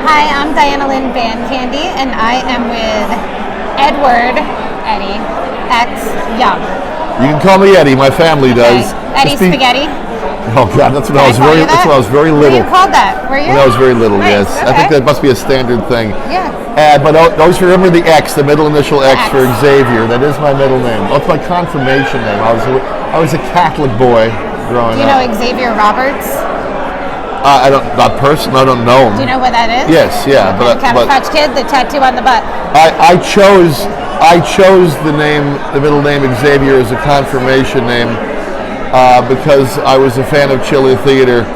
Hi, I'm Diana Lynn Van Candy, and I am with Edward Eddie X Young. You can call me Eddie. My family does. Eddie Spaghetti. Oh God, that's when Did I was very. That's when I was very little. Were you called that? Were you? When I was very little, Nice, yes. okay. I think that must be a standard thing. Yeah. But always remember the X, the middle initial X X. for Xavier. That is my middle name. That's my confirmation name. I was a Catholic boy growing Do you up. know Xavier Roberts? I don't. Not person. I don't know him. Do you know what that is? Yes. Yeah. The Cabbage Patch Kid, the tattoo on the butt. I chose the middle name Xavier as a confirmation name because I was a fan of Chili Theater,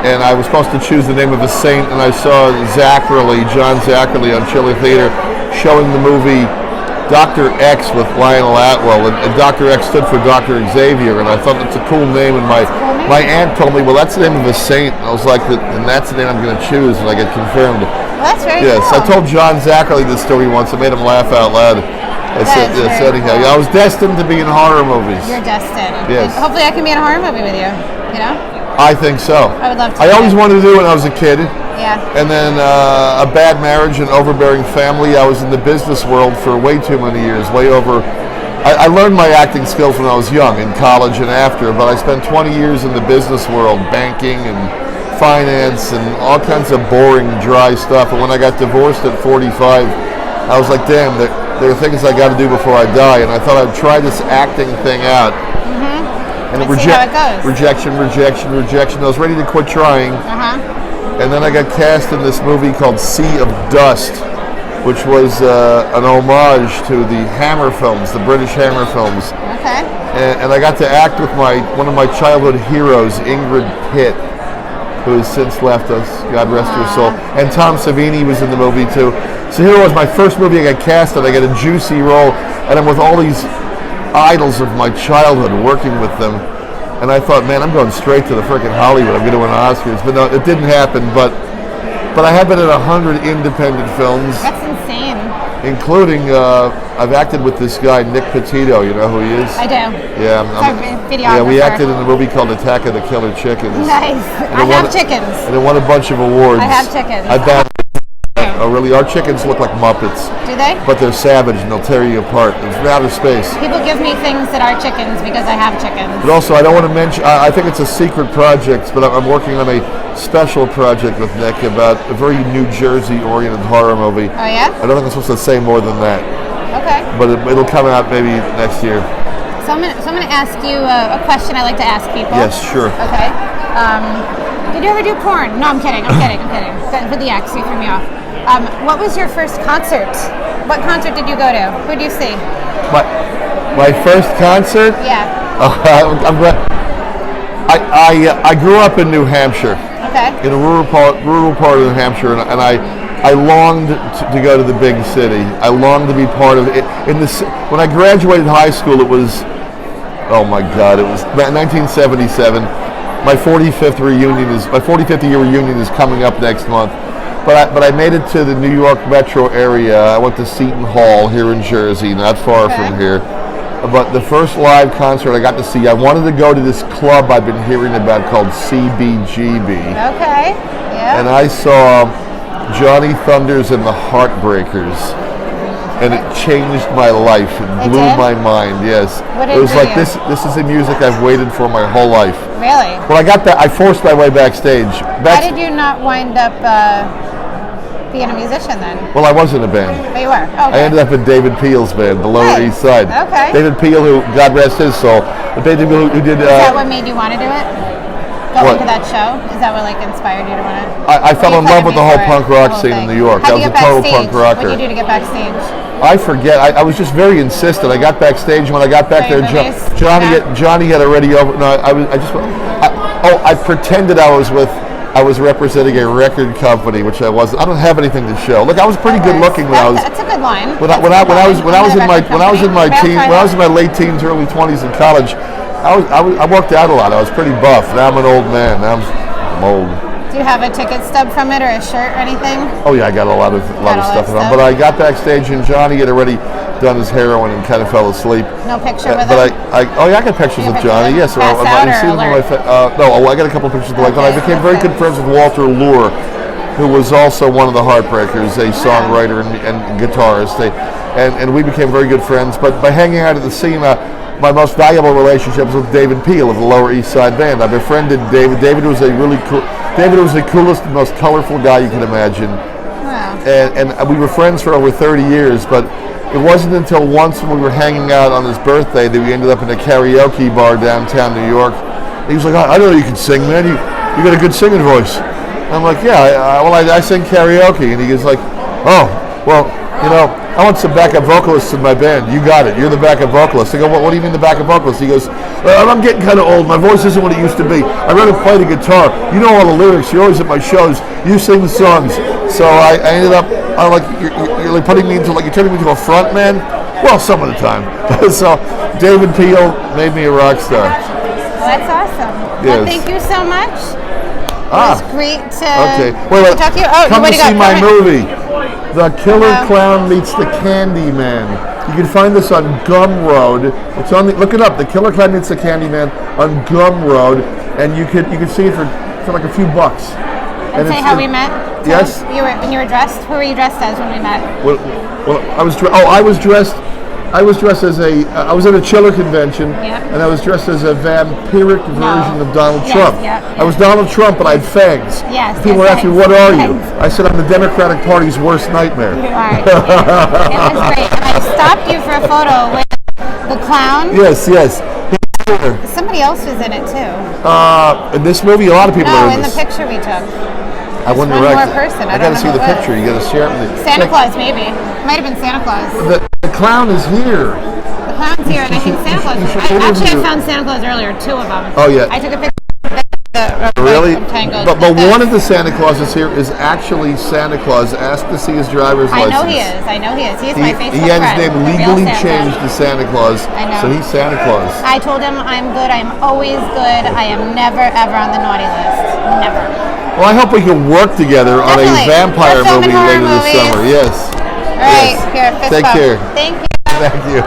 and I was supposed to choose the name of a saint, and I saw John Zachary on Chili Theater showing the movie Dr. X with Lionel Atwell, and Dr. X stood for Dr. Xavier, and I thought that's a cool name, and my aunt told me, well, that's the name of a saint, and I was like, and that's the name I'm going to choose, and I get confirmed. Well, that's very Yes, cool. I told John Zachary this story once. It made him laugh out loud. I said, anyhow, I was destined to be in horror movies. You're destined. Yes. And hopefully I can be in a horror movie with you, you know? I think so. I would love to. I always wanted to do it when I was a kid. Yeah. And then a bad marriage and overbearing family. I was in the business world for way too many years, way over. I learned my acting skills when I was young, in college and after, but I spent 20 years in the business world, banking and finance and all kinds of boring, dry stuff. And when I got divorced at 45, I was like, damn, there are things I got to do before I die. And I thought I'd try this acting thing out. And See how it goes. rejection. I was ready to quit trying. And then I got cast in this movie called Sea of Dust, which was an homage to the Hammer films, the British Hammer films. Okay. And I got to act with one of my childhood heroes, Ingrid Pitt, who has since left us, God rest her soul. And Tom Savini was in the movie too. So here was my first movie I got cast in. I got a juicy role, and I'm with all these idols of my childhood, working with them. And I thought, man, I'm going straight to the frickin' Hollywood. I'm going to win Oscars. But no, it didn't happen. But I have been in 100 independent films. That's insane. Including, I've acted with this guy, Nick Petito. You know who he is? I do. Yeah. Videographer. Yeah, we acted in a movie called Attack of the Killer Chickens. Nice. I have chickens. And it won a bunch of awards. I have chickens. I bet. Oh, really? Our chickens look like Muppets. Do they? But they're savage and they'll tear you apart. It's from outer space. People give me things that are chickens because I have chickens. But also, I don't want to mention, I think it's a secret project, but I'm working on a special project with Nick about a very New Jersey-oriented horror movie. Oh, yeah? I don't think I'm supposed to say more than that. Okay. But it'll come out maybe next year. So I'm gonna ask you a question I like to ask people. Yes, sure. Okay. Did you ever do porn? No, I'm kidding. For the X, you threw me off. What was your first concert? What concert did you go to? Who did you see? My first concert? Yeah. I'm glad. I grew up in New Hampshire. Okay. In a rural part of New Hampshire, and I longed to go to the big city. I longed to be part of it. When I graduated high school, it was, oh my God, it was 1977. My 45th year reunion is coming up next month. But I made it to the New York metro area. I went to Seton Hall here in Jersey, not far from here. But the first live concert I got to see, I wanted to go to this club I've been hearing about called CBGB. Okay. Yeah. And I saw Johnny Thunders and the Heartbreakers. And it changed my life. It blew my mind, yes. What did it was it like, do? this is the music I've waited for my whole life. Really? When I got back, I forced my way backstage. Why did you not wind up being a musician then? Well, I was in a band. But you were? Okay. I ended up in David Peel's band, the Lower Nice. East Side. Okay. David Peel, who, God rest his soul, but David Peel who did... Is that what made you want to do it? Going What? to that show? Is that what inspired you to want to? I fell in love with the whole punk rock scene in New York. How I do was you a get total backstage? punk rocker. What do you do to get backstage? I forget. I was just very insistent. I got backstage. When I got back there, Johnny had already over. No, I pretended I was representing a record company, which I wasn't. I don't have anything to show. Look, I was pretty good looking when I was. That's a good line. When I was in my late teens, early 20s in college, I worked out a lot. I was pretty buff. Now I'm an old man. Now I'm old. Do you have a ticket stub from it or a shirt or anything? Oh yeah, I got a lot of stuff on. But I got backstage and Johnny had already done his heroin and kind of fell asleep. No picture with but him? I got pictures with Johnny. Yes, I got a couple of pictures. but I became very good friends with Walter Lure, who was also one of the Heartbreakers, a songwriter and guitarist. And we became very good friends. But by hanging out at the SEMA, my most valuable relationship was with David Peel of the Lower East Side Band. I befriended David. David was the coolest and most colorful guy you can imagine. Wow. And we were friends for over 30 years, but it wasn't until once when we were hanging out on his birthday that we ended up in a karaoke bar downtown New York. He was like, I know you can sing, man. You got a good singing voice. I'm like, yeah, I sing karaoke. And he goes like, oh, well, I want some backup vocalists in my band. You got it. You're the backup vocalist. I go, what do you mean the backup vocalist? He goes, I'm getting kind of old. My voice isn't what it used to be. I'd rather play the guitar. You know all the lyrics. You're always at my shows. You sing the songs. So I ended up, I'm like, you're like putting me into, like, you're turning me into a front man? Well, some of the time. So David Peel made me a rock star. Well, that's awesome. Yes. Well, thank you so much. It was great to, Wait. to talk to you. Oh, come what to do you see got? my movie, The Killer Clown Meets the Candy Man. You can find this on Gum Road. It's on look it up. The Killer Clown Meets the Candy Man on Gum Road, and you can see it for like a few bucks. And say how we met. Yes. When you were dressed. Who were you dressed as when we met? Well, I was dressed. I was dressed as I was at a Chiller convention, and I was dressed as a vampiric version of Donald Trump. I was Donald Trump, but I had fangs. Yes. People were asking me, "What are you?" I said, "I'm the Democratic Party's worst nightmare." You are. It was great. And I stopped you for a photo with the clown. Yes. Somebody else was in it too. In this movie, a lot of people are in the this. picture we took. I wouldn't one direct more person. I I don't gotta know see who the it was. picture. You gotta share it with me. Santa Claus, maybe. Might have been Santa Claus. The clown is here. The clown's here, and I think Santa Claus. I found Santa Claus earlier, 2 of them. Oh yeah. I took a picture. Really? Tangled. But one of the Santa Clauses here is actually Santa Claus. Ask to see his driver's license. I know he is. He is my Facebook He had friend. his name legally changed to Santa Claus. I know. So he's Santa Claus. I told him I'm good. I'm always good. I am never ever on the naughty list. Never. Well, I hope we can work together on a Definitely. vampire We're filming movie horror later this movies. summer. Yes. All right. Yes. Here, fist Take bump. care. Thank you. Thank you.